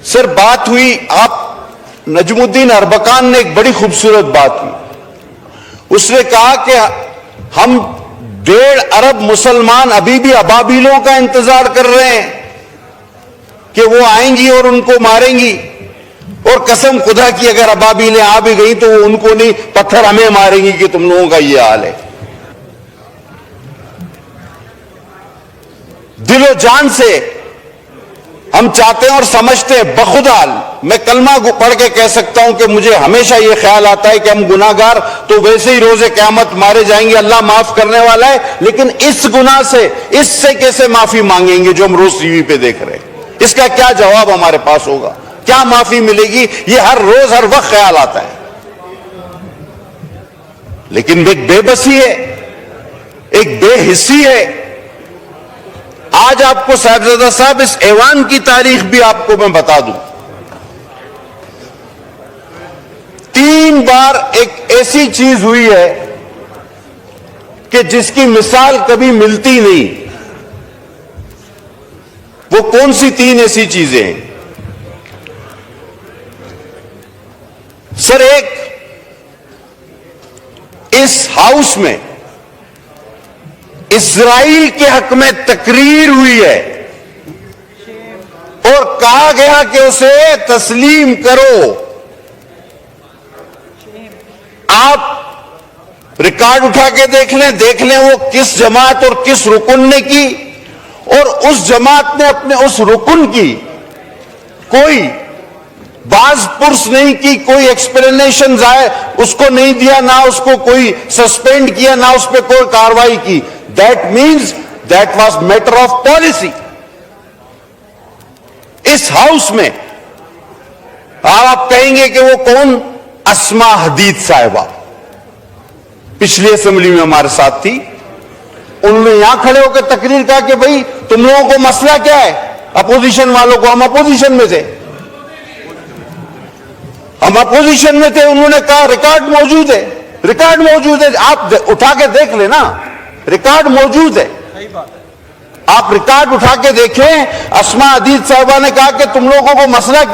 سر بات ہوئی، آپ نجم الدین اربکان نے ایک بڑی خوبصورت بات کی. اس نے کہا کہ ہم 1.5 ارب مسلمان ابھی بھی ابابیلوں کا انتظار کر رہے ہیں کہ وہ آئیں گی اور ان کو ماریں گی، اور قسم خدا کی اگر ابابیلیں آ بھی گئیں تو وہ ان کو نہیں، پتھر ہمیں ماریں گی کہ تم لوگوں کا یہ حال ہے. دل و جان سے ہم چاہتے ہیں اور سمجھتے ہیں، بخودال میں کلمہ پڑھ کے کہہ سکتا ہوں کہ مجھے ہمیشہ یہ خیال آتا ہے کہ ہم گناہگار تو ویسے ہی روز قیامت مارے جائیں گے، اللہ معاف کرنے والا ہے، لیکن اس گناہ سے، اس سے کیسے معافی مانگیں گے جو ہم روز ٹی وی پہ دیکھ رہے ہیں؟ اس کا کیا جواب ہمارے پاس ہوگا؟ کیا معافی ملے گی؟ یہ ہر روز ہر وقت خیال آتا ہے. لیکن ایک بے بسی ہے، ایک بے حسی ہے. آج آپ کو صاحبزادہ صاحب اس ایوان کی تاریخ بھی آپ کو میں بتا دوں. 3 بار ایک ایسی چیز ہوئی ہے کہ جس کی مثال کبھی ملتی نہیں. وہ کون سی 3 ایسی چیزیں ہیں؟ سر ایک، اس ہاؤس میں اسرائیل کے حق میں تقریر ہوئی ہے اور کہا گیا کہ اسے تسلیم کرو. آپ ریکارڈ اٹھا کے دیکھ لیں وہ کس جماعت اور کس رکن نے کی، اور اس جماعت نے اپنے اس رکن کی کوئی باز پرس نہیں کی، کوئی ایکسپلینیشن اس کو نہیں دیا، نہ اس کو کوئی سسپینڈ کیا، نہ اس پہ کوئی کاروائی کی. That means that was matter of policy. اس ہاؤس میں آپ کہیں گے کہ وہ کون؟ اسما حدید صاحبہ پچھلی اسمبلی میں ہمارے ساتھ تھی. انہوں نے یہاں کھڑے ہو کے تقریر کہا کہ بھئی تم لوگوں کو مسئلہ کیا ہے؟ اپوزیشن والوں کو. ہم اپوزیشن میں تھے، ہم اپوزیشن میں تھے. انہوں نے کہا ریکارڈ موجود ہے، ریکارڈ موجود ہے، آپ اٹھا کے دیکھ لیں نا، ریکارڈ موجود ہے. آپ ریکارڈ اٹھا کے دیکھیں. اسما حدید صاحبہ نے کہا کہ تم لوگوں کو مسئلہ